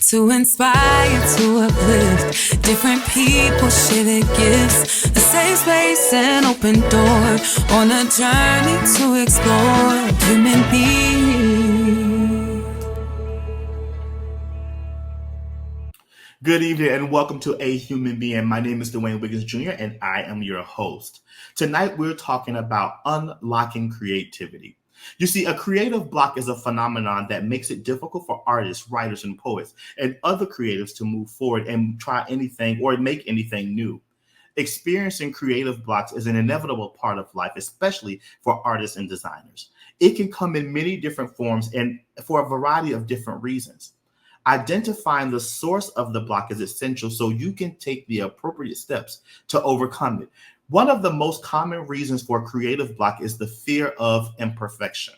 To inspire, to uplift, different people share their gifts. A safe space and open door on a journey to explore human beings. Good evening and welcome to A Human Being. My name is Dwayne Wiggins Jr. and I am your host. Tonight we're talking about unlocking creativity. You see, a creative block is a phenomenon that makes it difficult for artists, writers, and poets and other creatives to move forward and try anything or make anything new. Experiencing creative blocks is an inevitable part of life, especially for artists and designers. It can come in many different forms and for a variety of different reasons. Identifying the source of the block is essential so you can take the appropriate steps to overcome it. One of the most common reasons for a creative block is the fear of imperfection.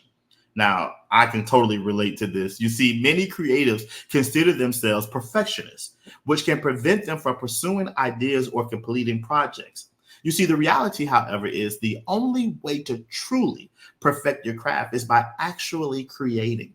Now, I can totally relate to this. You see, many creatives consider themselves perfectionists, which can prevent them from pursuing ideas or completing projects. You see, the reality, however, is the only way to truly perfect your craft is by actually creating.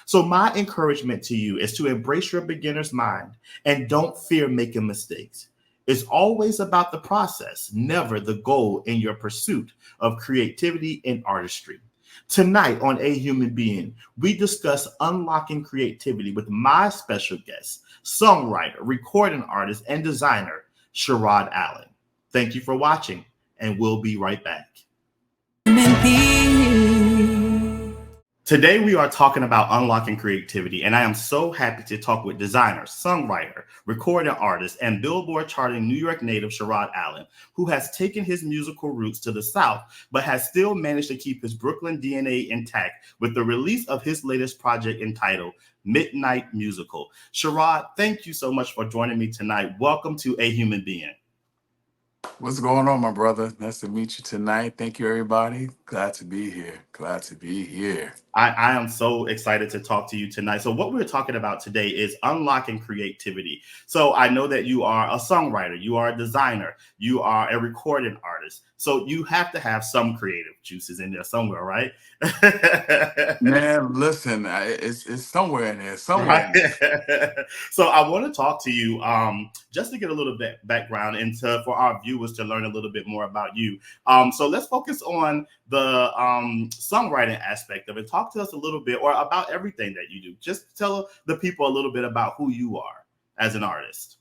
So, my encouragement to you is to embrace your beginner's mind and don't fear making mistakes. It's always about the process, never the goal in your pursuit of creativity and artistry. Tonight on A Human Being, we discuss unlocking creativity with my special guest, songwriter, recording artist, and designer, Sherrod Allen. Thank you for watching, and we'll be right back. Human beings. Today, we are talking about unlocking creativity, and I am so happy to talk with designer, songwriter, recording artist, and Billboard charting New York native Sherrod Allen, who has taken his musical roots to the South, but has still managed to keep his Brooklyn DNA intact with the release of his latest project entitled Midnight Musical. Sherrod, thank you so much for joining me tonight. Welcome to A Human Being. What's going on, my brother? Nice to meet you tonight. Thank you, everybody. Glad to be here. Glad to be here. I am so excited to talk to you tonight. So, what we're talking about today is unlocking creativity. So, I know that you are a songwriter, you are a designer, you are a recording artist. So, you have to have some creative juices in there somewhere, right? Man, listen, it's somewhere in there, somewhere Right. in there. So I want to talk to you just to get a little bit background and for our viewers to learn a little bit more about you. So let's focus on the songwriting aspect of it. Talk to us a little bit or about everything that you do. Just tell the people a little bit about who you are as an artist.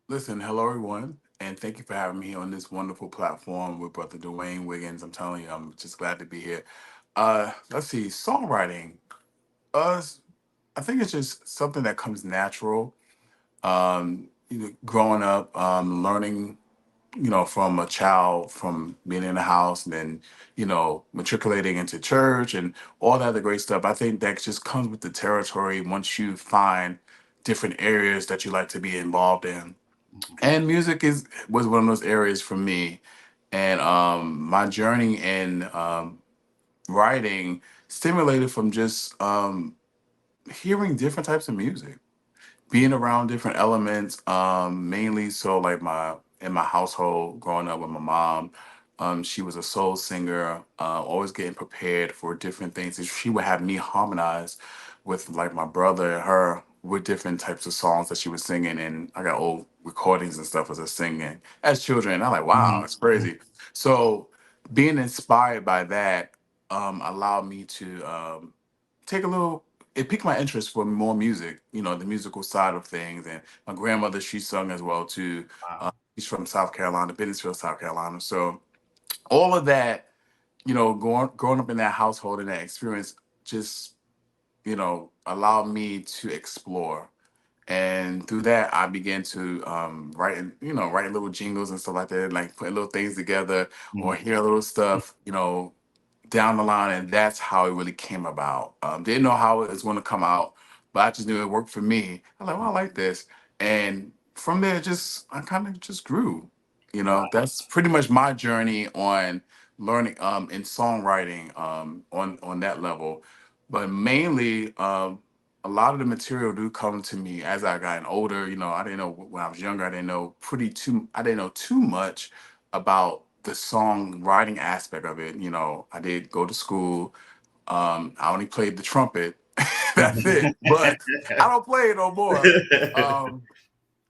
Listen, hello, everyone, and thank you for having me on this wonderful platform with Brother Dwayne Wiggins. I'm telling you, I'm just glad to be here. Let's see, songwriting. Uh, I think it's just something that comes natural. Growing up, learning from a child, from being in the house and then, matriculating into church and all that other great stuff. I think that just comes with the territory once you find different areas that you like to be involved in. And music was one of those areas for me. And my journey in writing stimulated from just hearing different types of music, being around different elements, mainly so like my in my household growing up with my mom. She was a soul singer, always getting prepared for different things. And she would have me harmonize with like my brother and her with different types of songs that she was singing. And I got old recordings and stuff as a singing as children. And I'm like, wow, it's crazy. So being inspired by that allowed me to take a little it piqued my interest for more music, the musical side of things. And my grandmother, she sung as well too. Wow. She's from South Carolina, Bennettsville, South Carolina. So all of that, growing up in that household and that experience just, allowed me to explore. And through that, I began to write little jingles and stuff like that, like putting little things together or Mhm. hear little stuff, down the line, and that's how it really came about. Didn't know how it was going to come out, but I just knew it worked for me. I was like, well, I like this, and from there, just I kind of just grew. Wow. That's pretty much my journey on learning in songwriting on that level, but mainly a lot of the material do come to me as I got older. I didn't know when I was younger. I didn't know too much about the songwriting aspect of it. I did go to school. I only played the trumpet That's it. But I don't play it no more. Um,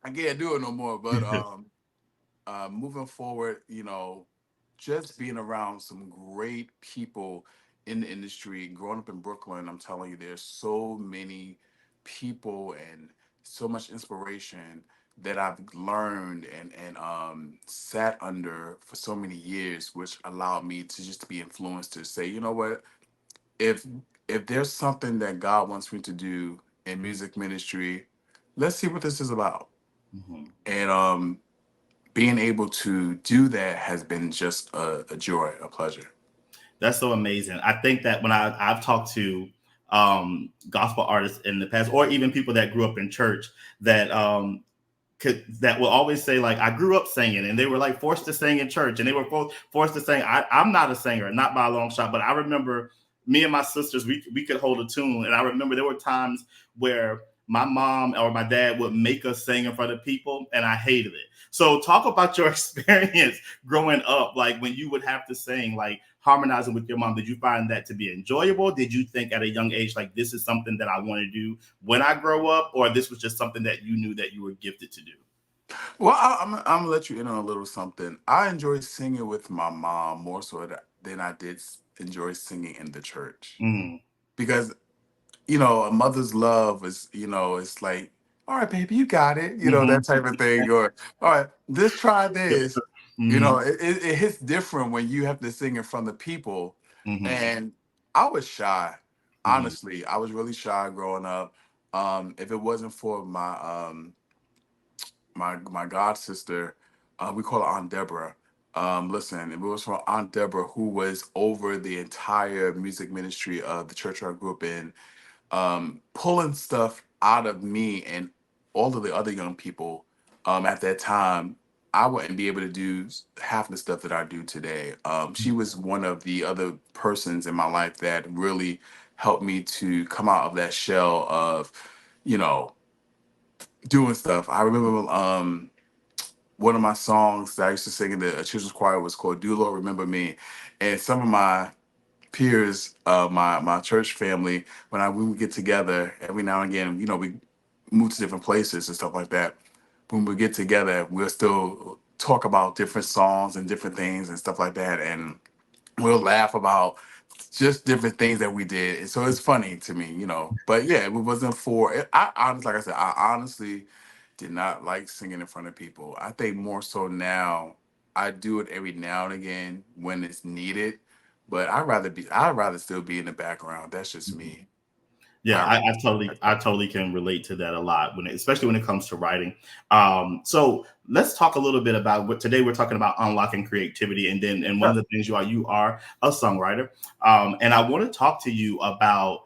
I can't do it no more. But moving forward, just being around some great people in the industry, growing up in Brooklyn, I'm telling you, there's so many people and so much inspiration that I've learned and sat under for so many years, which allowed me to just be influenced to say, you know what, if if there's something that God wants me to do in music ministry, let's see what this is about. Mhm. And being able to do that has been just a joy, a pleasure. That's so amazing. I think that when I've talked to gospel artists in the past, or even people that grew up in church, that that will always say like, I grew up singing, and they were like forced to sing in church, and they were forced to sing. I'm not a singer, not by a long shot, but I remember me and my sisters, we could hold a tune, and I remember there were times where my mom or my dad would make us sing in front of people, and I hated it. So talk about your experience growing up, like when you would have to sing, like harmonizing with your mom. Did you find that to be enjoyable? Did you think at a young age like this is something that I want to do when I grow up, or this was just something that you knew that you were gifted to do? Well, I'm gonna let you in on a little something. I enjoy singing with my mom more so than I did enjoy singing in the church, Mm, because a mother's love is, it's like, all right, baby, you got it, hmm that type of thing. Or, all right, just try this. hmm It hits different when you have to sing in front of people. hmm And I was shy. hmm Honestly, I was really shy growing up. If it wasn't for my god sister, we call her Aunt Deborah. Listen, it was for Aunt Deborah, who was over the entire music ministry of the church I grew up in, pulling stuff out of me and all of the other young people at that time. I wouldn't be able to do half the stuff that I do today. She was one of the other persons in my life that really helped me to come out of that shell of, you know, doing stuff. I remember one of my songs that I used to sing in the children's choir was called "Do Lord Remember Me," and some of my peers, my church family, we would get together every now and again, we move to different places and stuff like that. When we get together, we'll still talk about different songs and different things and stuff like that, and we'll laugh about just different things that we did. And so it's funny to me. But yeah, it wasn't for. I honestly, like I said, I honestly did not like singing in front of people. I think more so now, I do it every now and again when it's needed, but I'd rather still be in the background. That's just me. Yeah, I I, really. I totally, I totally can relate to that a lot especially when it comes to writing. So let's talk a little bit about what today we're talking about unlocking creativity, and one Yeah. of the things you are a songwriter, and I want to talk to you about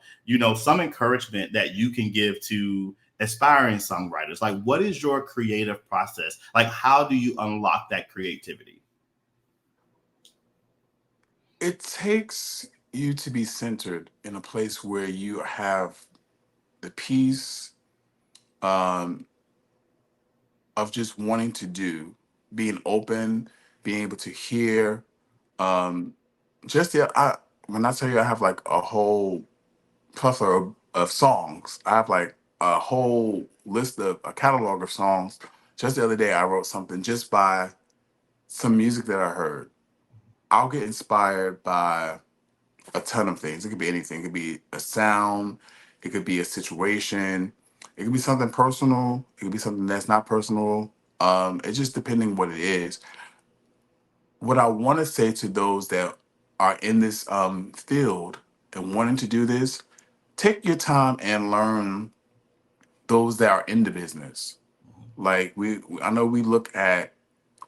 some encouragement that you can give to aspiring songwriters. Like, what is your creative process? Like, how do you unlock that creativity? It takes you to be centered in a place where you have the peace, um, of just wanting to do, being open, being able to hear. Um, just yeah, when I tell you I have like a whole plethora of songs, I have like a whole list of a catalog of songs. Just the other day, I wrote something just by some music that I heard. I'll get inspired by a ton of things. It could be anything. It could be a sound. It could be a situation. It could be something personal. It could be something that's not personal. It's just depending what it is. What I want to say to those that are in this field and wanting to do this, take your time and learn those that are in the business. Like I know we look at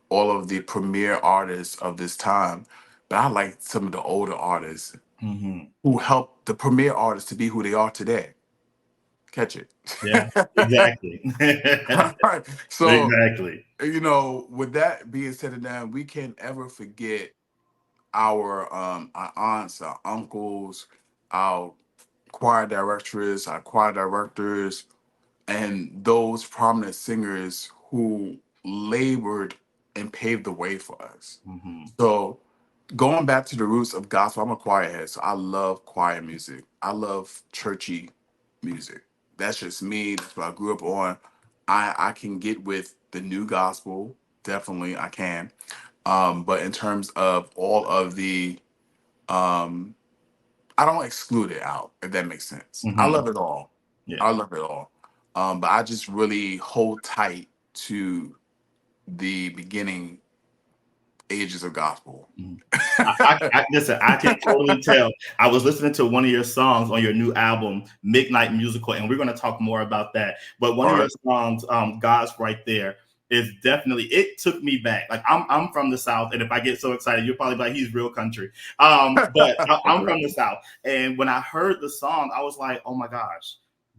all of the premier artists of this time, but I like some of the older artists Hmm who helped the premier artists to be who they are today. Catch it. Yeah, exactly. All right. So, Exactly. with that being said and done, we can't ever forget our aunts, our uncles, our choir directors, our choir directors, and those prominent singers who labored and paved the way for us. hmm So, going back to the roots of gospel, I'm a choir head, so I love choir music. I love churchy. music. That's just me. That's what I grew up on. I can get with the new gospel. Definitely I can. But in terms of all of the I don't exclude it out, if that makes sense. I Hmm. love it all. Yeah. I love it all. But I just really hold tight to the beginning ages of gospel. Mhm. Listen, I can totally tell. I was listening to one of your songs on your new album, Midnight Musical, and we're going to talk more about that. But one All of your right. songs, God's Right There, is definitely, it took me back. Like I'm from the South, and if I get so excited, you're probably like, he's real country. But I'm Okay. from the South, and when I heard the song, I was like, oh my gosh,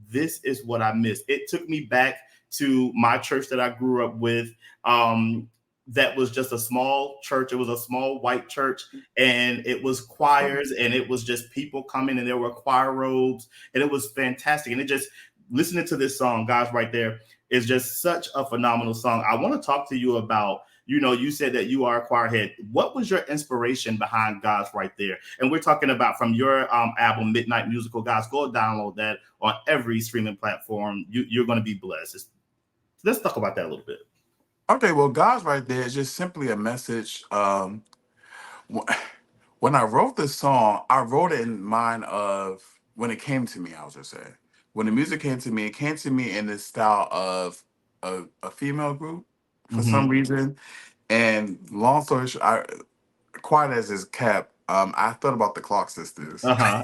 this is what I missed. It took me back to my church that I grew up with. That was just a small church. It was a small white church, and it was choirs, and it was just people coming, and there were choir robes, and it was fantastic. And it just, listening to this song, God's Right There, is just such a phenomenal song. I want to talk to you about, you said that you are a choir head. What was your inspiration behind God's Right There? And we're talking about from your album, Midnight Musical. Guys, go download that on every streaming platform. You're going to be blessed. Let's talk about that a little bit. Okay, well, God's right there is just simply a message. Wh- when I wrote this song, I wrote it in mind of when it came to me. I was just saying, when the music came to me, it came to me in this style of a female group for some Mm-hmm. reason. And long story short, quiet as is kept, I thought about the Clock Sisters Uh-huh.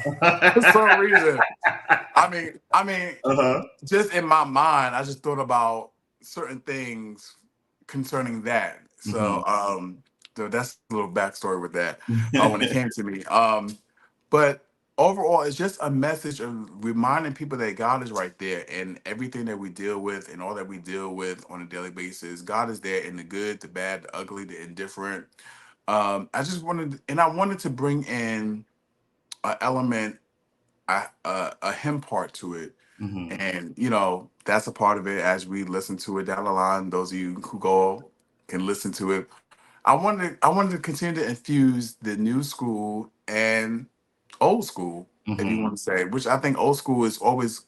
for some reason. I mean, Uh-huh. just in my mind, I just thought about certain things concerning that. Mm-hmm. So that's a little backstory with that when it came to me. But overall, it's just a message of reminding people that God is right there, and everything that we deal with and all that we deal with on a daily basis. God is there in the good, the bad, the ugly, the indifferent. I wanted to bring in an element, a hymn part to it, Mm-hmm. and that's a part of it. As we listen to it down the line, those of you who go can listen to it. I wanted to continue to infuse the new school and old school, if you Mm-hmm. want to say, which I think old school is always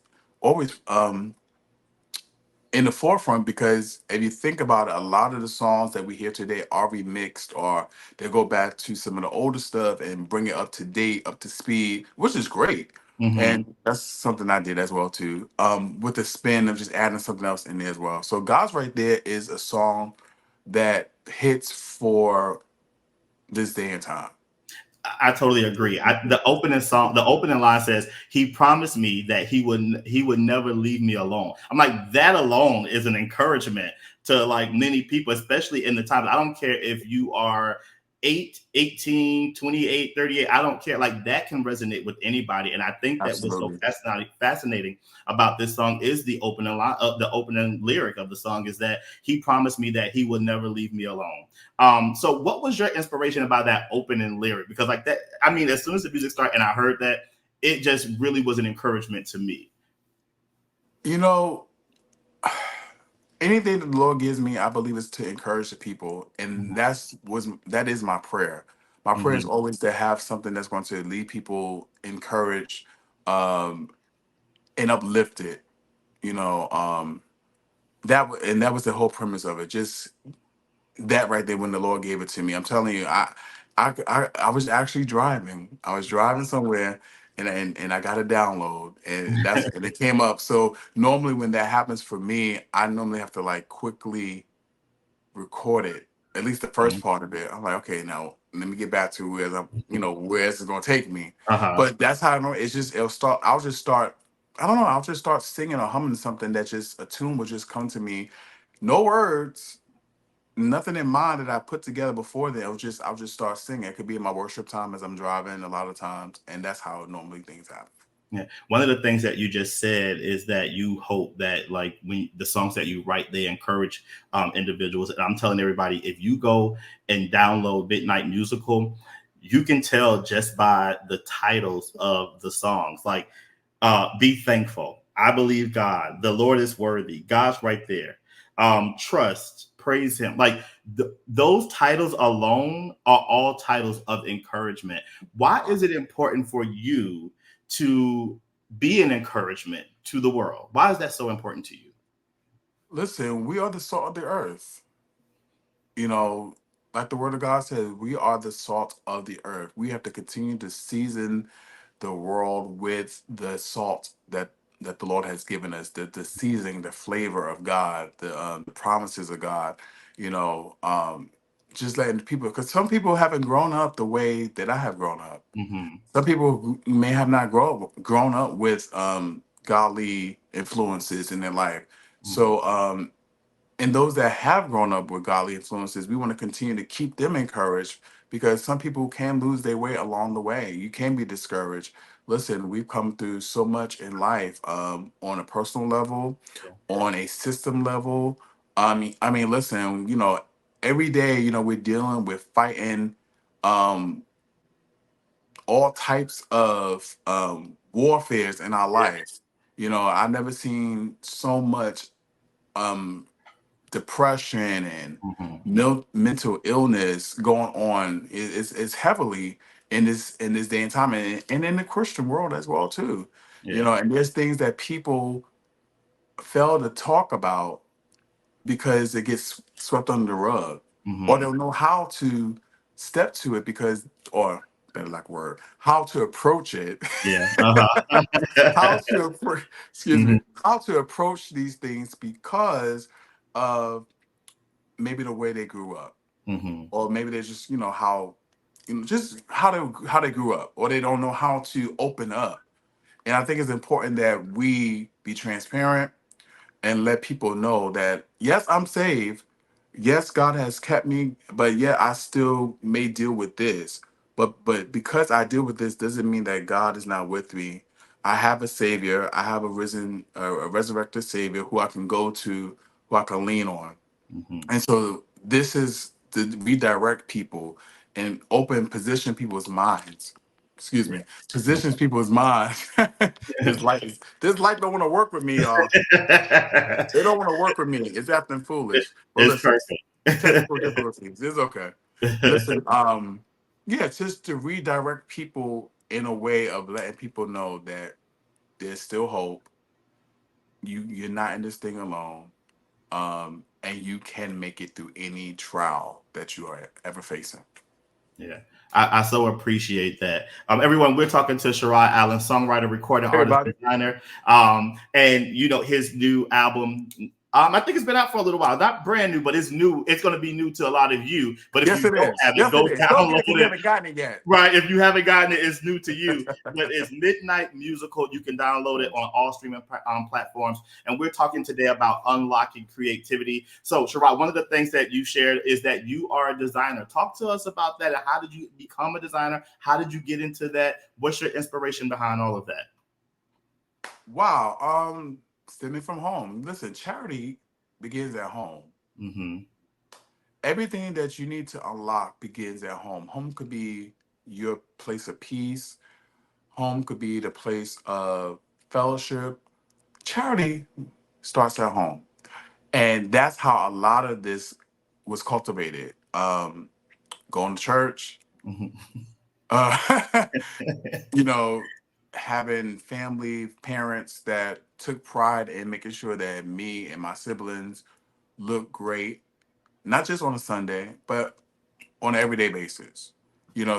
in the forefront, because if you think about it, a lot of the songs that we hear today are remixed, or they go back to some of the older stuff and bring it up to date, up to speed, which is great. Mm-hmm. And that's something I did as well too, with the spin of just adding something else in there as well. So God's Right There is a song that hits for this day and time. I totally agree. The opening song, the opening line says, "He promised me that he would never leave me alone." I'm like, that alone is an encouragement to like many people, especially in the times. I don't care if you are 8, 18, 28, 38. I don't care. Like that can resonate with anybody. And I think that what's so Absolutely. fascinating about this song is the opening line, the opening lyric of the song is that he promised me that he would never leave me alone. So what was your inspiration about that opening lyric? Because like that, I mean, as soon as the music started and I heard that, it just really was an encouragement to me. You know, anything that the Lord gives me, I believe is to encourage the people, and that is my prayer. My prayer is Mm-hmm. always to have something that's going to leave people encouraged, um, and uplifted. You know, that was the whole premise of it. Just that right there when the Lord gave it to me. I'm telling you, I was actually driving. I was driving somewhere, and I got a download, and it came up. So normally when that happens for me, I normally have to like quickly record it, at least the first part of it. I'm like, okay, now let me get back to where this is gonna take me. Uh-huh. But that's how I know it's just it'll start. I'll just start. I don't know. I'll just start singing or humming something that just a tune will just come to me. No words, nothing in mind that I put together before then. I'll just start singing. It could be in my worship time as I'm driving a lot of times, and that's how normally things happen. Yeah. One of the things that you just said is that you hope that like when the songs that you write, they encourage individuals. And I'm telling everybody, if you go and download Midnight Musical, you can tell just by the titles of the songs, like Be Thankful, I Believe God, The Lord is Worthy, God's Right There, Trust, Praise Him. Like those titles alone are all titles of encouragement. Why is it important for you to be an encouragement to the world? Why is that so important to you? Listen, we are the salt of the earth. You know, like the word of God says, we are the salt of the earth. We have to continue to season the world with the salt that the Lord has given us, the seasoning, the flavor of God, the promises of God. You know, just letting people, because some people haven't grown up the way that I have grown up. Mm-hmm. Some people may have not grown up with godly influences in their life. So and those that have grown up with godly influences, we want to continue to keep them encouraged because some people can lose their way along the way. You can be discouraged. Listen, we've come through so much in life, on a personal level, Yeah. on a system level. I mean, listen, every day, we're dealing with fighting um, all types of warfares in our Yeah. life. I've never seen so much um, depression and Mm-hmm. mental illness going on is heavily in this day and time, and in the Christian world as well too. Yeah. And there's things that people fail to talk about because it gets swept under the rug, or Mm-hmm. they'll know how to step to it because, or better like word, how to approach it. Yeah. Uh-huh. how to appro- excuse Mm-hmm. me, how to approach these things because of maybe the way they grew up, Mm-hmm. or maybe they just how just how they grew up, or they don't know how to open up. And I think it's important that we be transparent and let people know that yes, I'm saved, yes, God has kept me, but yeah, I still may deal with this. But because I deal with this doesn't mean that God is not with me. I have a savior. I have a resurrected savior who I can go to, who I can lean on. Mm-hmm. And so this is to redirect people and open position people's minds. Excuse Yeah. me, positions people's minds. this light don't want to work with me, y'all. They don't want to work with me. It's acting foolish. But It's listen, perfect. technical difficulties. It's okay. Listen, yeah, just to redirect people in a way of letting people know that there's still hope. You're not in this thing alone. And you can make it through any trial that you are ever facing. Yeah, I so appreciate that. Everyone, we're talking to Sherrod Allen, songwriter, recording Hey, artist, everybody. designer, and his new album. I think it's been out for a little while. Not brand new, but it's new. It's going to be new to a lot of you. But if Yes, you it don't is. have it, Yes, it go is. Don't download get it if you it. haven't gotten it yet. Right. If you haven't gotten it, it's new to you. But it's Midnight Musical. You can download it on all streaming platforms. And we're talking today about unlocking creativity. So, Sherrod, one of the things that you shared is that you are a designer. Talk to us about that. How did you become a designer? How did you get into that? What's your inspiration behind all of that? Wow. Stemming from home. Listen, charity begins at home. Mm-hmm. Everything that you need to unlock begins at home. Home could be your place of peace. Home could be the place of fellowship. Charity starts at home. And that's how a lot of this was cultivated. Going to church, Mm-hmm. uh, you know, having family, parents that took pride in making sure that me and my siblings look great, not just on a Sunday, but on an everyday basis.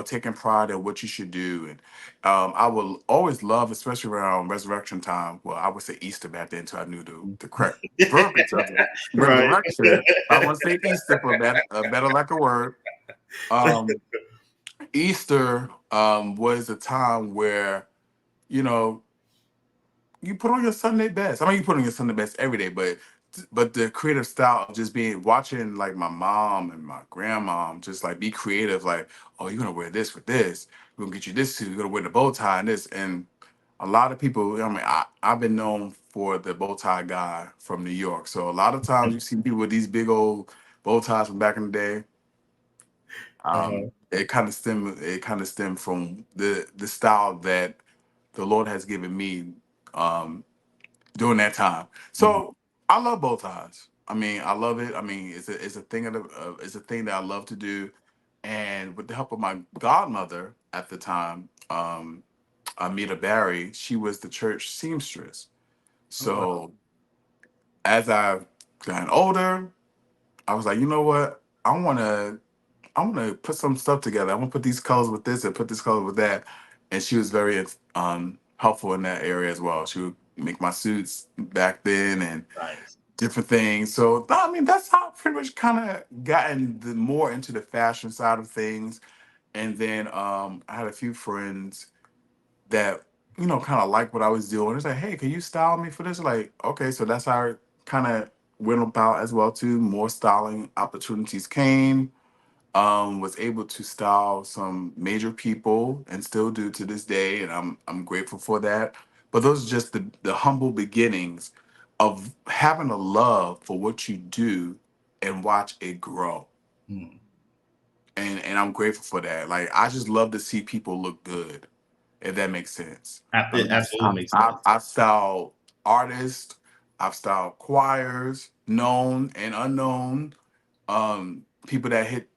Taking pride in what you should do. And I will always love, especially around resurrection time. Well, I would say Easter back then until I knew the correct verbiage of it. Right. Resurrection. I want to say Easter for better like a word. Um, Easter was a time where, you know, you put on your Sunday best. I mean, you put on your Sunday best every day, but the creative style of just being watching like my mom and my grandmom just like be creative, like, oh, you're gonna wear this with this. We're gonna get you this suit. You're gonna wear the bow tie and this. And a lot of people, I mean, I've been known for the bow tie guy from New York. So a lot of times you see people with these big old bow ties from back in the day. Uh-huh. It kind of stem from the style that the Lord has given me during that time. Mhm. So I love bow ties. I mean, I love it. I mean, it's a thing it's a thing that I love to do. And with the help of my godmother at the time, Amita Barry, she was the church seamstress. Oh, wow. So as I've gotten older, I was like, you know what? I want to put some stuff together. I want to put these colors with this and put this color with that. And she was very helpful in that area as well. She would make my suits back then and Nice. different things. So I mean, that's how I pretty much kind of gotten more into the fashion side of things. And then I had a few friends that kind of like what I was doing. It's like, hey, can you style me for this? Like, okay, so that's how I kind of went about as well too. More styling opportunities came. Was able to style some major people and still do to this day, and I'm grateful for that. But those are just the humble beginnings of having a love for what you do and watch it grow. Mm. And I'm grateful for that. Like I just love to see people look good, if that makes sense. I It mean, absolutely makes sense. I've styled artists, I've styled choirs, known and unknown, people that hit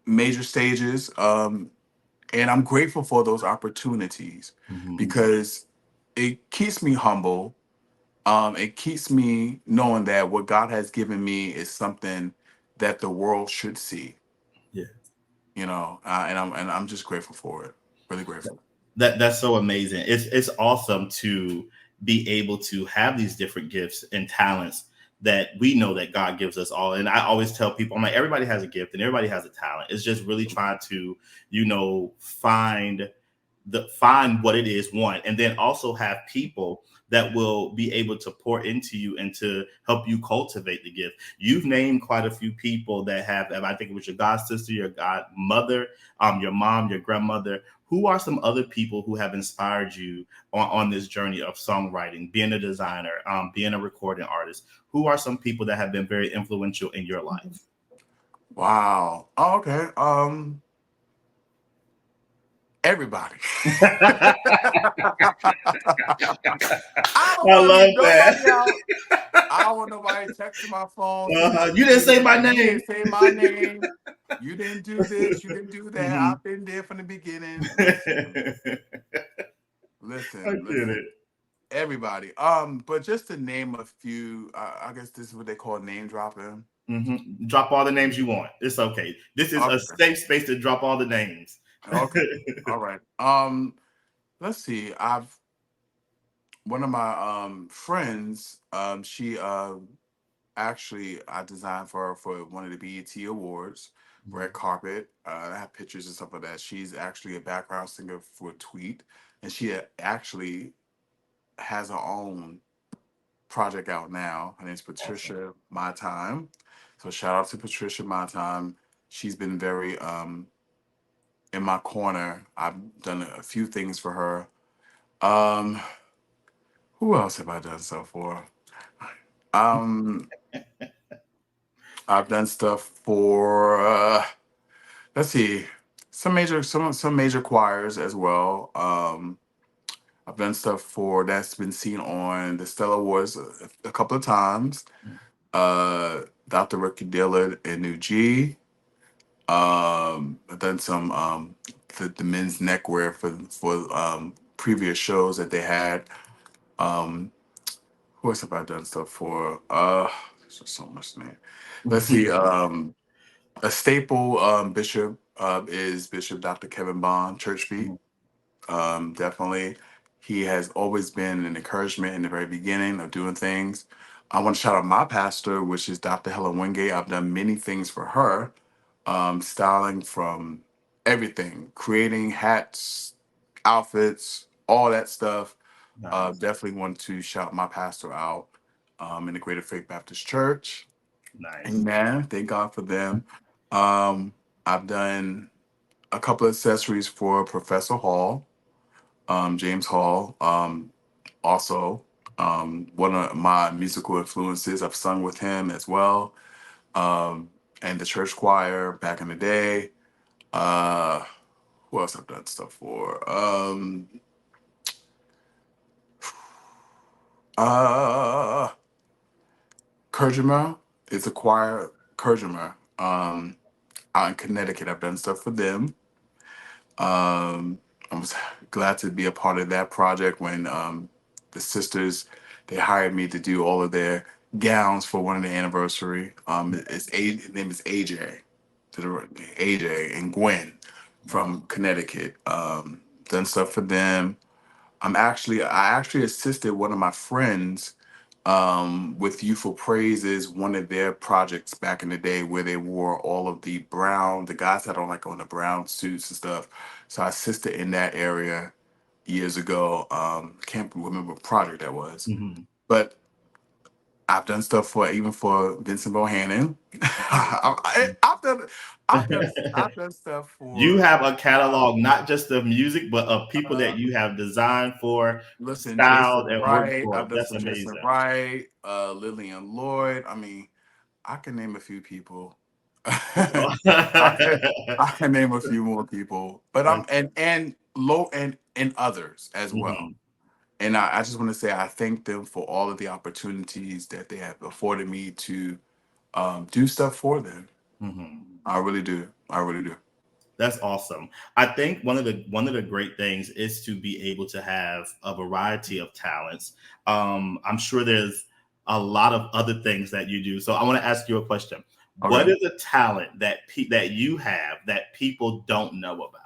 major stages. And I'm grateful for those opportunities Hmm. because it keeps me humble. It keeps me knowing that what God has given me is something that the world should see. Yeah. And I'm just grateful for it. Really grateful. That's so amazing. It's awesome to be able to have these different gifts and talents that we know that God gives us all. And I always tell people, I'm like, everybody has a gift and everybody has a talent. It's just really trying to, find what it is, one, and then also have people that will be able to pour into you and to help you cultivate the gift. You've named quite a few people that have, I think it was your god sister, your godmother, your mom, your grandmother. Who are some other people who have inspired you on this journey of songwriting, being a designer, being a recording artist? Who are some people that have been very influential in your life? Wow. Oh, okay. Everybody. I I don't want to love leave that. nobody out. I don't want nobody texting my phone saying, You didn't say my You name. didn't say my name. You didn't do this. You didn't do that. Hmm. I've been there from the beginning. Listen, I listen, get listen. it. Everybody. But just to name a few, I guess this is what they call name dropping. Drop all the names you want. It's okay. This is a Okay. safe space to drop all the names. Okay. All right. Let's see. I've One of my friends, she actually I designed for her for one of the BET Awards, red carpet. I have pictures and stuff like that. She's actually a background singer for Tweet, and she actually has her own project out now. Her name's Awesome. Patricia My Time. So shout out to Patricia My Time. She's been very in my corner. I've done a few things for her. Um, who else have I done stuff for? Um, I've done stuff for let's see, some major choirs as well. I've done stuff for that's been seen on the Stellar Awards a couple of times. Dr. Ricky Dillard and New G. I've done some the men's neckwear for previous shows that they had. Um, who else have I done stuff for? There's just so much, man. Let's see. A staple bishop is Bishop Dr. Kevin Bond, Church Feet. Definitely. He has always been an encouragement in the very beginning of doing things. I want to shout out my pastor, which is Dr. Helen Wingate. I've done many things for her, styling from everything, creating hats, outfits, all that stuff. Nice. Definitely want to shout my pastor out in the Greater Faith Baptist Church. Nice. Amen. Thank God for them. Um, I've done a couple of accessories for Professor Hall, James Hall. Also, one of my musical influences. I've sung with him as well, um, and the church choir back in the day. Uh, who else I've done stuff for? Uh, Kerjima. It's a choir, Kerjima. Out in Connecticut. I've done stuff for them. I was glad to be a part of that project when the sisters they hired me to do all of their gowns for one of the anniversary. His name is AJ, to the AJ and Gwen from Connecticut. Done stuff for them. I actually assisted one of my friends with Youthful Praises, one of their projects back in the day where they wore all of the guys that don't like on the brown suits and stuff. So I assisted in that area years ago. Can't remember what project that was, Mhm. but I've done stuff for even for Vincent Bohannon. I've done stuff You for have a catalog, not just of music, but of people uh, that you have designed for, listen, styled, Jason and worked Wright. for. I've done That's some Jason amazing. Wright, Lillian Lloyd. I mean, I can name a few people. I can I can name a few more people, but I'm and low and others as well. Mhm, And I just want to say I thank them for all of the opportunities that they have afforded me to do stuff for them. mhm. I really do. I really do. That's awesome. I think one of the great things is to be able to have a variety of talents. I'm sure there's a lot of other things that you do. So I want to ask you a question. What Okay. is a talent that you have that people don't know about?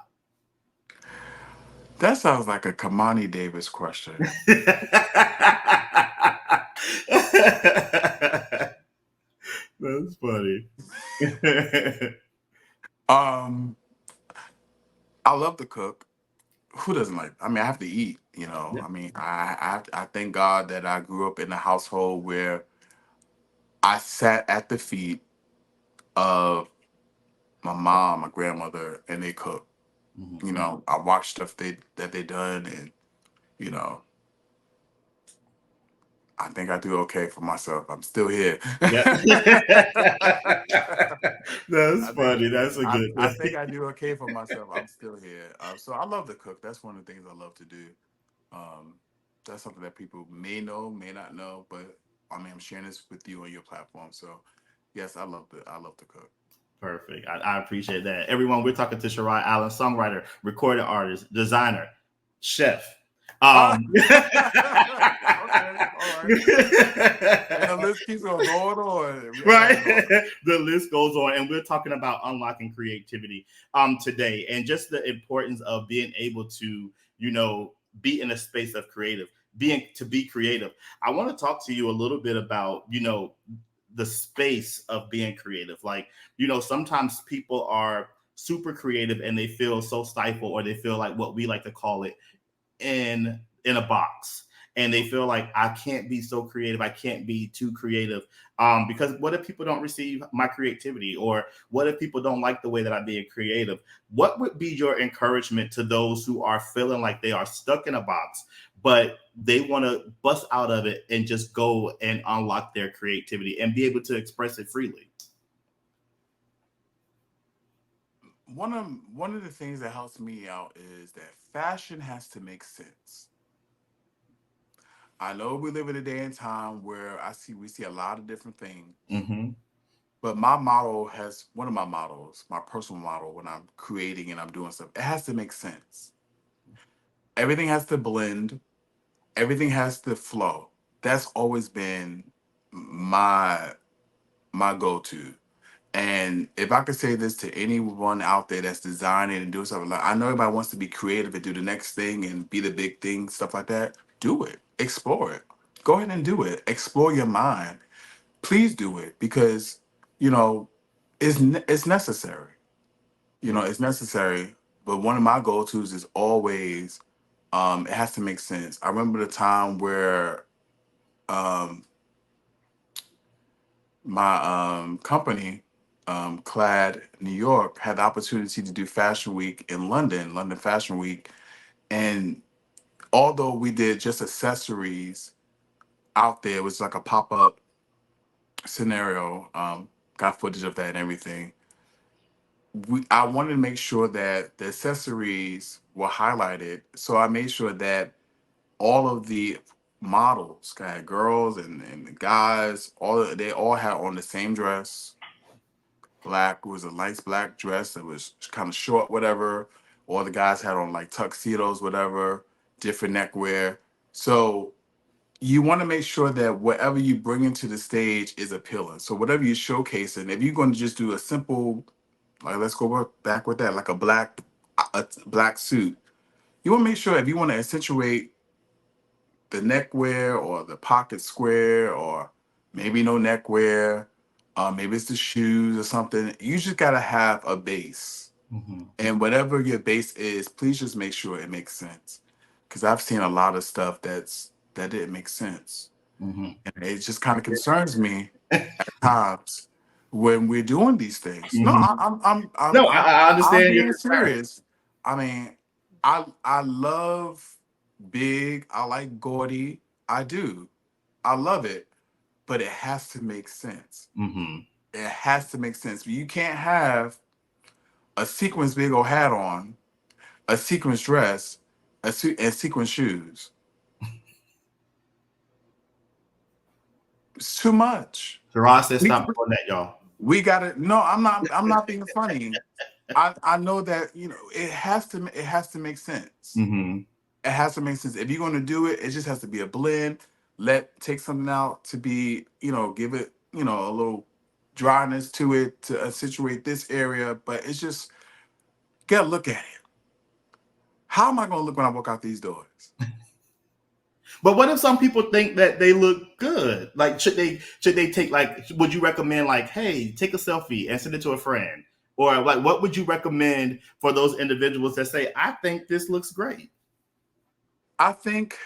That sounds like a Kamani Davis question. That's funny. Um, I love to cook. Who doesn't like? I mean, I have to eat. You know. Yeah. I mean, I thank God that I grew up in a household where I sat at the feet of my mom, my grandmother, and they cook. Mhm. You know, I watched stuff they done, and you know, I think I do okay for myself. I'm still here. Yeah. That's I think funny. That's a good I thing. think I do okay for myself. I'm still here. So I love to cook. That's one of the things I love to do. Um, that's something that people may know, may not know, but I mean, I'm sharing this with you on your platform. So yes, I love to cook. Perfect. I appreciate that. Everyone, we're talking to Shirai Allen, songwriter, recording artist, designer, chef. Ah, Um, okay, all right. And the list keeps on going on right? and on. The list goes on, and we're talking about unlocking creativity today, and just the importance of being able to, be in a space of be creative. I want to talk to you a little bit about, the space of being creative. Like, sometimes people are super creative and they feel so stifled, or they feel like what we like to call it in a box, and they feel like I can't be so creative, I can't be too creative, because what if people don't receive my creativity, or what if people don't like the way that I'm being creative? What would be your encouragement to those who are feeling like they are stuck in a box, but they want to bust out of it and just go and unlock their creativity and be able to express it freely? One of the things that helps me out is that fashion has to make sense. I know we live in a day and time where we see a lot of different things, Mm-hmm. but my model has one of my models, my personal model when I'm creating and I'm doing stuff, it has to make sense. Everything has to blend, everything has to flow. That's always been my my go-to. And if I could say this to anyone out there that's designing and doing something, like I know everybody wants to be creative and do the next thing and be the big thing, stuff like that. Do it. Explore it. Go ahead and do it. Explore your mind. Please do it because you know it's necessary. It's necessary. But one of my go-tos is always it has to make sense. I remember the time where um, my company, Clad New York, had the opportunity to do Fashion Week in London, London Fashion Week. And although we did just accessories out there, it was like a pop up scenario, got footage of that and everything. I wanted to make sure that the accessories were highlighted. So I made sure that all of the models, got girls and the guys, they all had on the same dress, black. It was a nice black dress that was kind of short, whatever, All the guys had on like tuxedos, whatever, different neckwear. So you want to make sure that whatever you bring into the stage is appealing. So whatever you're showcasing, if you're going to just do a simple, like let's go back with that, like a black suit, you want to make sure if you want to accentuate the neckwear or the pocket square or maybe no neckwear, maybe it's the shoes or something. You just gotta have a base, and whatever your base is, please just make sure it makes sense. Because I've seen a lot of stuff that didn't make sense, and it just kind of concerns me at times when we're doing these things. No, No, I I'm understand your being concern. serious. I mean, I love big. I like gaudy. I do. I love it, but it has to make sense. It has to make sense. You can't have a sequence big old hat on, a sequence dress, and sequence shoes. It's too much. Gerard said, We "Stop doing that, y'all." we gotta. No, I'm not being funny. I know that it has to make sense. It has to make sense. If you're going to do it, it just has to be a blend. Take something out to be, give it, a little dryness to it to situate this area. But it's just, gotta look at it. How am I going to look when I walk out these doors? But what if some people think that they look good? Like, should they take, like, would you recommend, like, hey, take a selfie and send it to a friend? Or like, what would you recommend for those individuals that say, I think this looks great? I think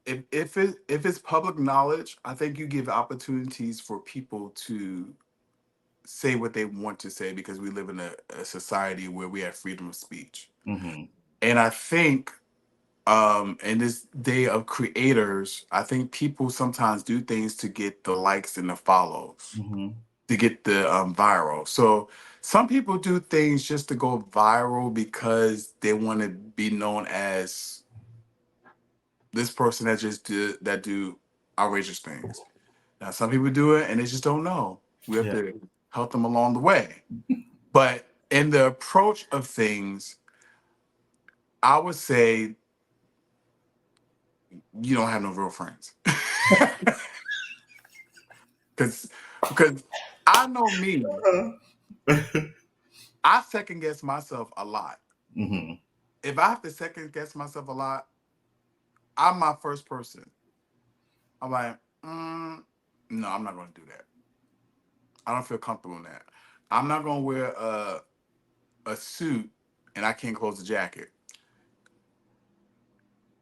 if it's public knowledge, I think you give opportunities for people to say what they want to say because we live in a society where we have freedom of speech. And I think in this day of creators, I think people sometimes do things to get the likes and the follows, to get the viral. So some people do things just to go viral because they want to be known as this person that do outrageous things. Now some people do it and they just don't know. We have Yeah. to help them along the way. But in the approach of things, I would say you don't have no real friends. Because I know me, I second guess myself a lot. If I have to second guess myself a lot, I'm my first person. I'm like, no, I'm not going to do that. I don't feel comfortable in that. I'm not going to wear a suit and I can't close the jacket.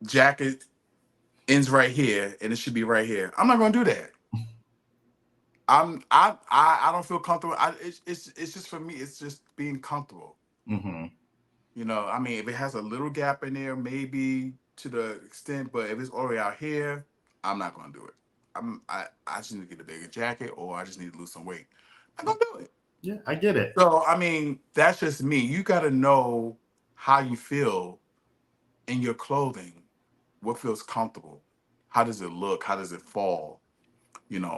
Jacket ends right here and it should be right here. I'm not going to do that. I don't feel comfortable. It's just for me. It's just being comfortable. I mean, if it has a little gap in there, maybe to the extent, but if it's all the way out here, I'm not going to do it. I just need to get a bigger jacket, or I just need to lose some weight. I'm gonna do it. Yeah, I get it. So I mean, that's just me. You got to know how you feel in your clothing. What feels comfortable? How does it look? How does it fall?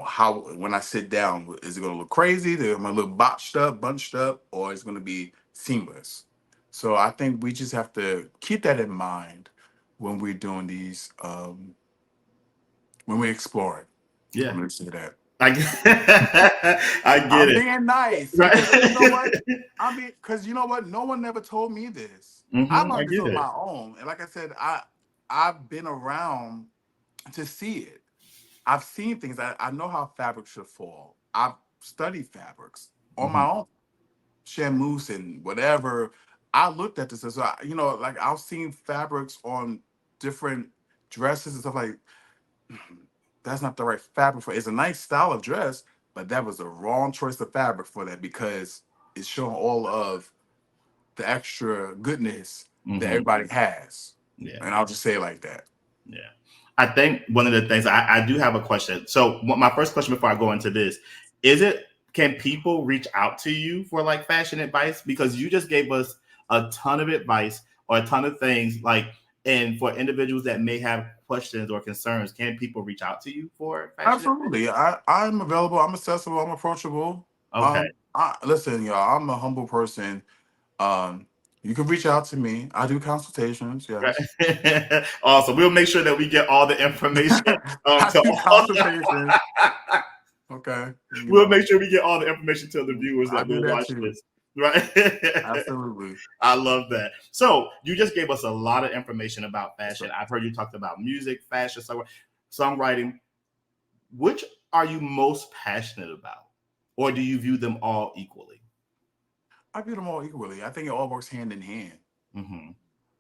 How when I sit down, is it going to look crazy? Am I going to look botched up, bunched up, or is it going to be seamless? So I think we just have to keep that in mind when we're doing these, when we're exploring. Yeah. I'm going to say that. I get I'm it. being nice. Right. Because you know what? Because you know what? No one never told me this. I I learned this get on it. my own. And like I said, I've been around to see it. I've seen things. I know how fabrics should fall. I've studied fabrics on my own, shamus and whatever. I looked at this as like I've seen fabrics on different dresses and stuff like that's not the right fabric for. It's a nice style of dress, but that was the wrong choice of fabric for that because it's showing all of the extra goodness that everybody has. Yeah. And I'll just say it like that. Yeah. I think one of the things I do have a question. So my first question before I go into this, can people reach out to you for like fashion advice? Because you just gave us a ton of advice or a ton of things and for individuals that may have questions or concerns, can people reach out to you for fashion Absolutely. I'm available. I'm accessible. I'm approachable. advice? Okay. Listen, y'all, I'm a humble person. You can reach out to me. I do consultations. Yes. Right. Awesome. We'll make sure that we get all the information I to do all. consultations. Okay. You We'll know, make sure we get all the information to the viewers I that do will that watch too. this. Right. Absolutely. I love that. So you just gave us a lot of information about Yes, fashion. sir. I've heard you talked about music, fashion, songwriting. Which are you most passionate about, or do you view them all equally? I view them all equally. I think it all works hand in hand. Hmm.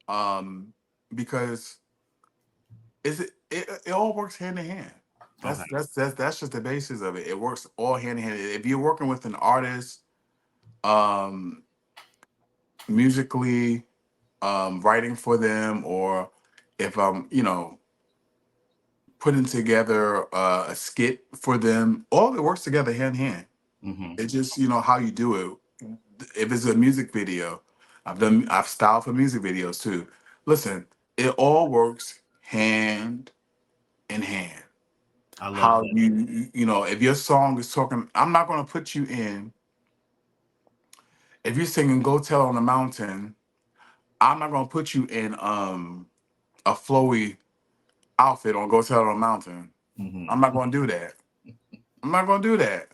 Um, because it all works hand in hand. Okay. That's just the basis of it. It works all hand in hand. If you're working with an artist, um, musically, writing for them, or if I'm, putting together a skit for them, all of it works together hand in hand. Hmm. It's just how you do it. If it's a music video, I've styled for music videos too. Listen, it all works hand in hand. I love How that. if your song is talking, I'm not gonna put you in. If you're singing "Go Tell on the Mountain," I'm not gonna put you in a flowy outfit on "Go Tell on the Mountain." I'm Hmm. not gonna do that. I'm not gonna do that.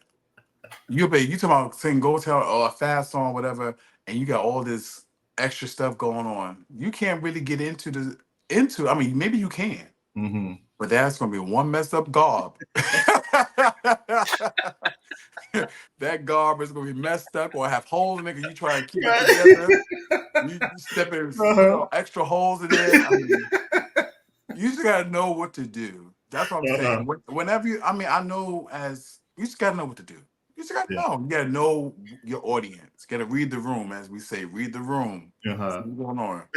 You talking about sing "Go Tell" or a fast song, whatever, and you got all this extra stuff going on. You can't really get into. I mean, maybe you can, Hmm. but that's gonna be one messed up garb. That garb is gonna be messed up or have holes in it. 'Cause you try and keep it together. You step in, Uh-huh. extra holes in it. I mean, you just gotta know what to do. That's what I'm Uh-huh. saying. Whenever I know you just gotta know what to do. You just gotta Yeah. know. You gotta know your audience. You gotta read the room, as we say. Read the room. See Uh-huh. what's going on.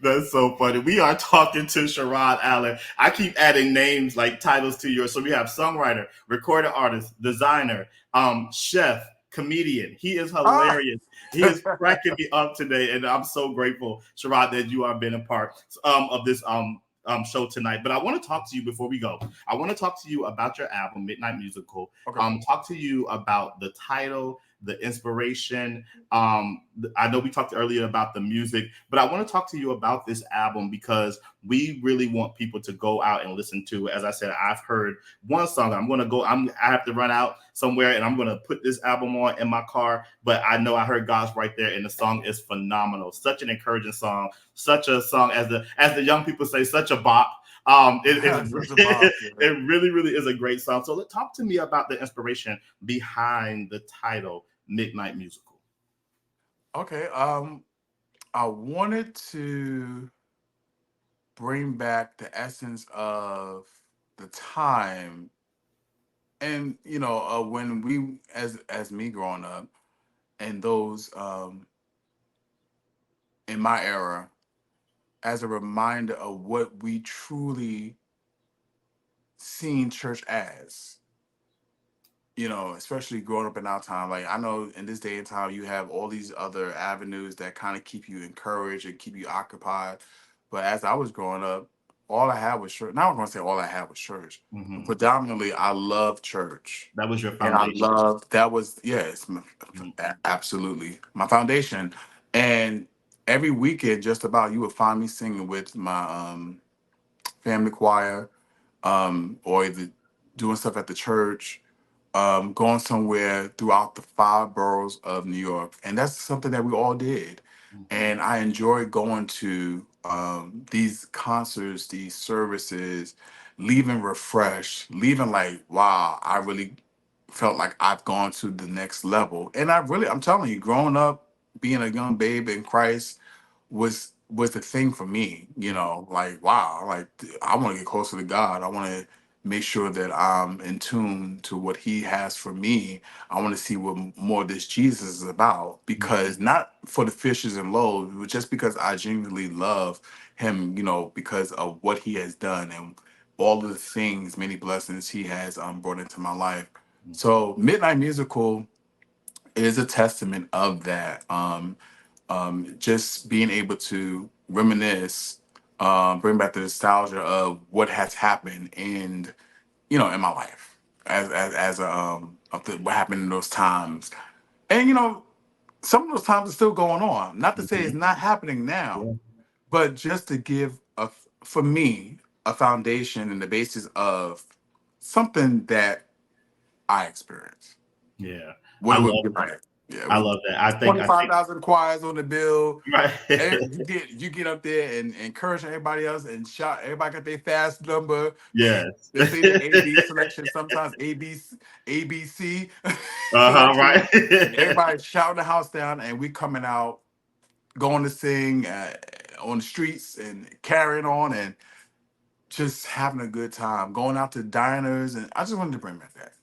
That's so funny. We are talking to Sherrod Allen. I keep adding names like titles to yours. So we have songwriter, recording artist, designer, chef, comedian. He is Ah, hilarious. He is cracking me up today, and I'm so grateful, Sherrod, that you are being a part of this show tonight. But I want to talk to you before we go. I want to talk to you about your album, Midnight Musical. okay. Talk to you about the title, the inspiration. I know we talked earlier about the music, but I want to talk to you about this album because we really want people to go out and listen to it. As I said, I've heard one song. I have to run out somewhere and I'm gonna put this album on in my car. But I know I heard God's right there, and the song is phenomenal. Such an encouraging song, such a song as the young people say, such a bop. It is Such a boss. Yeah. it really, really is a great song. So talk to me about the inspiration behind the title Midnight Musical. Okay. I wanted to bring back the essence of the time, and when we, as me growing up, and those in my era, as a reminder of what we truly seen church as. Especially growing up in our time. Like, I know in this day and time, you have all these other avenues that kind of keep you encouraged and keep you occupied. But as I was growing up, all I had was church. Now I'm going to say all I had was church. But Hmm. predominantly, I love church. That was your And I foundation. love that was, yes, absolutely my foundation. And every weekend, just about, you would find me singing with my family choir, or either doing stuff at the church, going somewhere throughout the five boroughs of New York. And that's something that we all did. Hmm. And I enjoy going to these concerts, these services, leaving refreshed, leaving like, wow, I really felt like I've gone to the next level. And I'm telling you, growing up, being a young babe in Christ, was the thing for me, like, wow, like, I want to get closer to God. I want to make sure that I'm in tune to what he has for me. I want to see what more this Jesus is about, because not for the fishes and loaves, but just because I genuinely love him, because of what he has done and all of the things, many blessings he has brought into my life. So Midnight Musical is a testament of that. Just being able to reminisce, bring back the nostalgia of what has happened in my life, as a of what happened in those times. And some of those times are still going on. Not to say it's Mhm. not happening now, Yeah. but just to give for me a foundation and the basis of something that I experienced. Yeah. What I it would love be that. like. Yeah, I we love that. I 25,000 choirs on the bill. think And right. you get up there and encourage everybody else and shout. Everybody got their fast number. Yes. They say the A B selection, sometimes ABC Uh-huh, selection. right. Everybody shouting the house down, and we coming out, going to sing on the streets and carrying on and just having a good time. Going out to diners, and I just wanted to bring back that.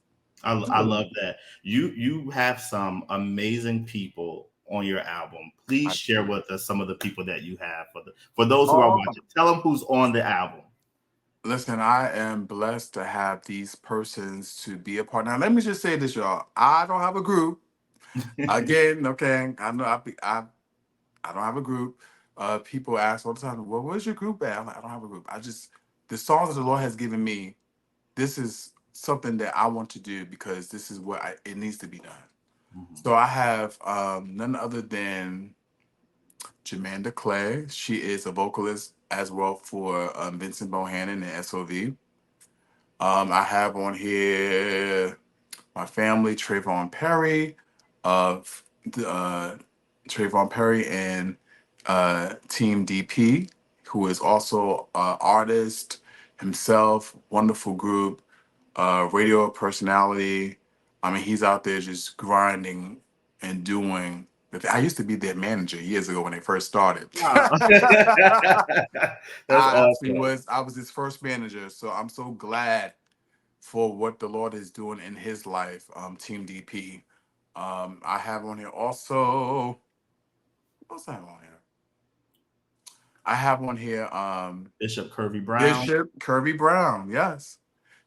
I love that. You have some amazing people on your album. Please I share do. with us some of the people that you have for those who are Oh, watching. Tell them who's on the album. listen, I am blessed to have these persons to be a part. Now, let me just say this, y'all. I don't have a group. Again, okay, I know I don't have a group. People ask all the time, "Well, where's your group at?" I'm like, I don't have a group. I just the songs that the Lord has given me. This is something that I want to do because this is what it needs to be done. Mhm. So I have none other than Jamanda Clay. She is a vocalist as well for Vincent Bohannon and SOV. I have on here my family, Trayvon Perry, of Trayvon Perry and Team DP, who is also an artist himself, wonderful group, radio personality. I mean, he's out there just grinding and doing. I used to be their manager years ago when they first started. Wow. That's I actually awesome. was. I was his first manager, so I'm so glad for what the Lord is doing in his life, Team DP. I have on here also, what else I have on here? I have on here Bishop Kirby Brown. Bishop Kirby Brown, yes.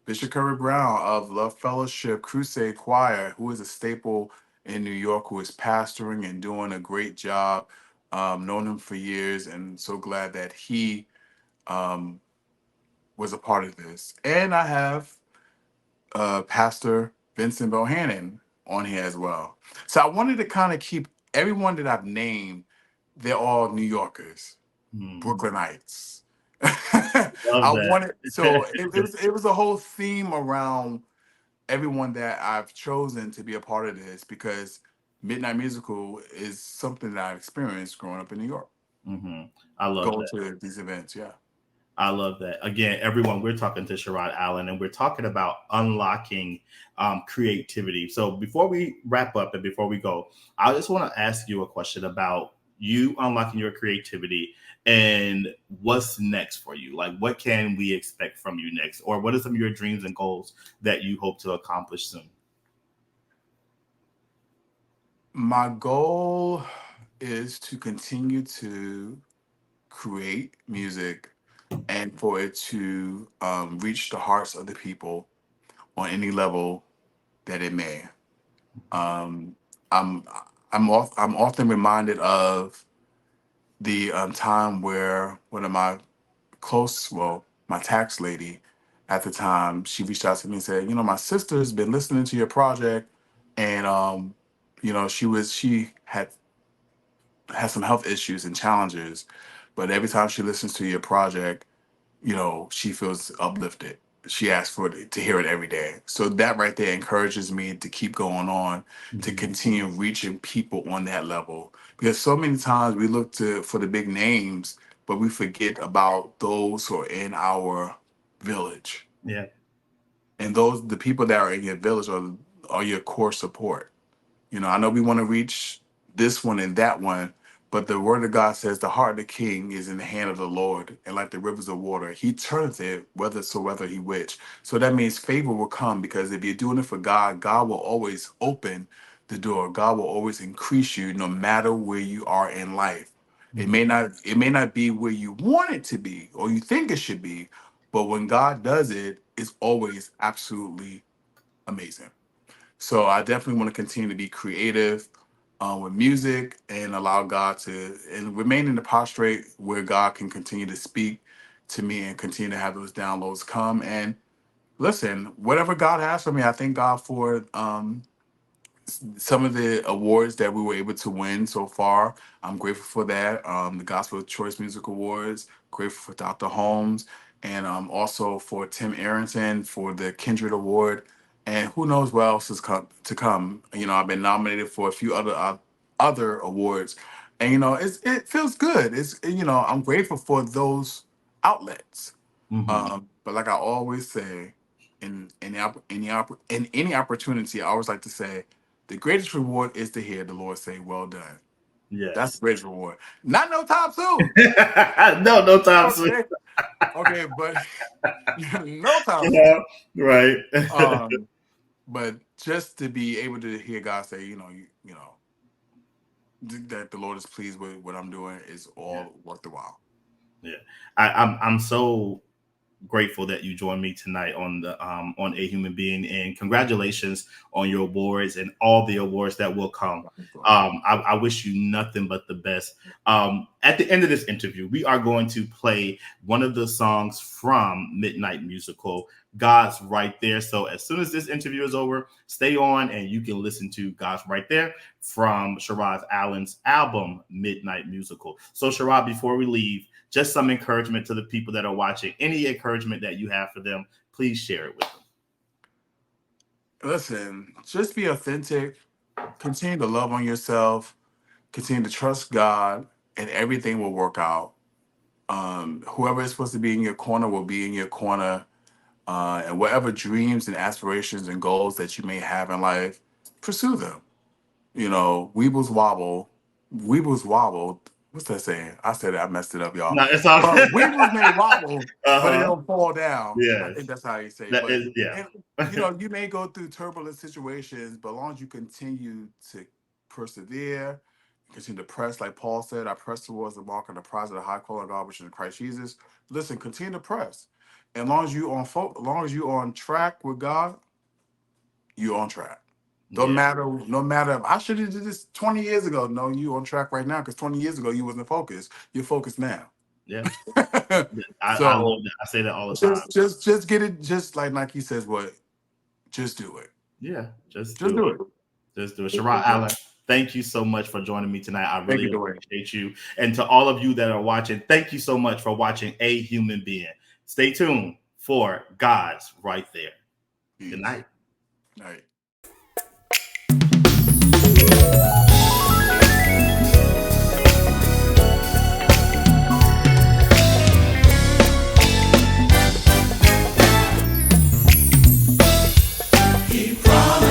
Bishop Kirby Brown of Love Fellowship Crusade Choir, who is a staple in New York, who is pastoring and doing a great job. Known him for years and so glad that he um, was a part of this. And I have Pastor Vincent Bohannon on here as well. So I wanted to kind of keep everyone that I've named, they're all New Yorkers, Hmm. Brooklynites. Love I wanted so that. it was a whole theme around everyone that I've chosen to be a part of this because Midnight Musical is something that I've experienced growing up in New York, Hmm. I love going that. to these events. Yeah. I love that. Again, everyone, we're talking to Sherrod Allen and we're talking about unlocking creativity. So before we wrap up and before we go, I just want to ask you a question about you unlocking your creativity and what's next for you. Like, what can we expect from you next? Or what are some of your dreams and goals that you hope to accomplish soon? My goal is to continue to create music and for it to reach the hearts of the people on any level that it may. Um, I'm I'm often reminded of the time where one of my my tax lady at the time, she reached out to me and said, my sister's been listening to your project, and she had some health issues and challenges, but every time she listens to your project, she feels uplifted. She asks for it to hear it every day. So that right there encourages me to keep going on, to Mhm. continue reaching people on that level. Because so many times we look to for the big names, but we forget about those who are in our village. Yeah. And the people that are in your village are your core support. I know we want to reach this one and that one, but the word of God says the heart of the king is in the hand of the Lord, and like the rivers of water, he turneth it whether he which. So that means favor will come because if you're doing it for God, God will always open the door. God will always increase you no matter where you are in life. Mhm. It may not be where you want it to be or you think it should be, but when God does it, it's always absolutely amazing. So I definitely want to continue to be creative with music and allow God to and remain in the prostrate where God can continue to speak to me and continue to have those downloads come. And listen, whatever God has for me, I thank God for some of the awards that we were able to win so far. I'm grateful for that. The Gospel Choice Music Awards. Grateful for Dr. Holmes, and also for Tim Arrington for the Kindred Award. And who knows what else is to come. I've been nominated for a few other awards, and it feels good. I'm grateful for those outlets. Hmm. But like I always say, in any opportunity, I always like to say, the greatest reward is to hear the Lord say, "Well done." That's the Yes. greatest reward. Not no time soon. No, no time soon. Okay, okay, but no time soon. Yeah, right. Um, but just to be able to hear God say, that the Lord is pleased with what I'm doing is Yeah, all worth the while. yeah. I'm so grateful that you joined me tonight on A Human Being, and congratulations on your awards and all the awards that will come. I wish you nothing but the best. At the end of this interview, we are going to play one of the songs from Midnight Musical, God's Right There. So as soon as this interview is over, stay on and you can listen to God's Right There from Sherrod Allen's album Midnight Musical. So Sherrod, before we leave, just some encouragement to the people that are watching. Any encouragement that you have for them, please share it with them. Listen, just be authentic. Continue to love on yourself. Continue to trust God, and everything will work out. Whoever is supposed to be in your corner will be in your corner. And whatever dreams and aspirations and goals that you may have in life, pursue them. Weebles wobble, Weebles wobble. What's that saying? I said it. I messed it up, y'all. No, it's all But Weebles may wobble, but it uh-huh. don't fall down. I Yes. think that's how you say it. That But is, yeah. and you may go through turbulent situations, but as long as you continue to persevere, continue to press, like Paul said, I press towards the mark and the prize of the high call of God, which is in Christ Jesus. Listen, continue to press. And as long as you on track with God, you're on track. Don't Yeah. matter, no matter. I should have did this 20 years ago. No, you on track right now because 20 years ago you wasn't focused. You're focused now. Yeah. I love So that. I say that all the time. just get it. Just like Nike says, what? Just do it. Yeah. Just Just do do it. it. Just do it. Sherrod Allen, thank you so much for joining me tonight. I Thank really you, Dwayne. appreciate you. And to all of you that are watching, thank you so much for watching A Human Being. Stay tuned for God's Right There. Good night. Night. He promised.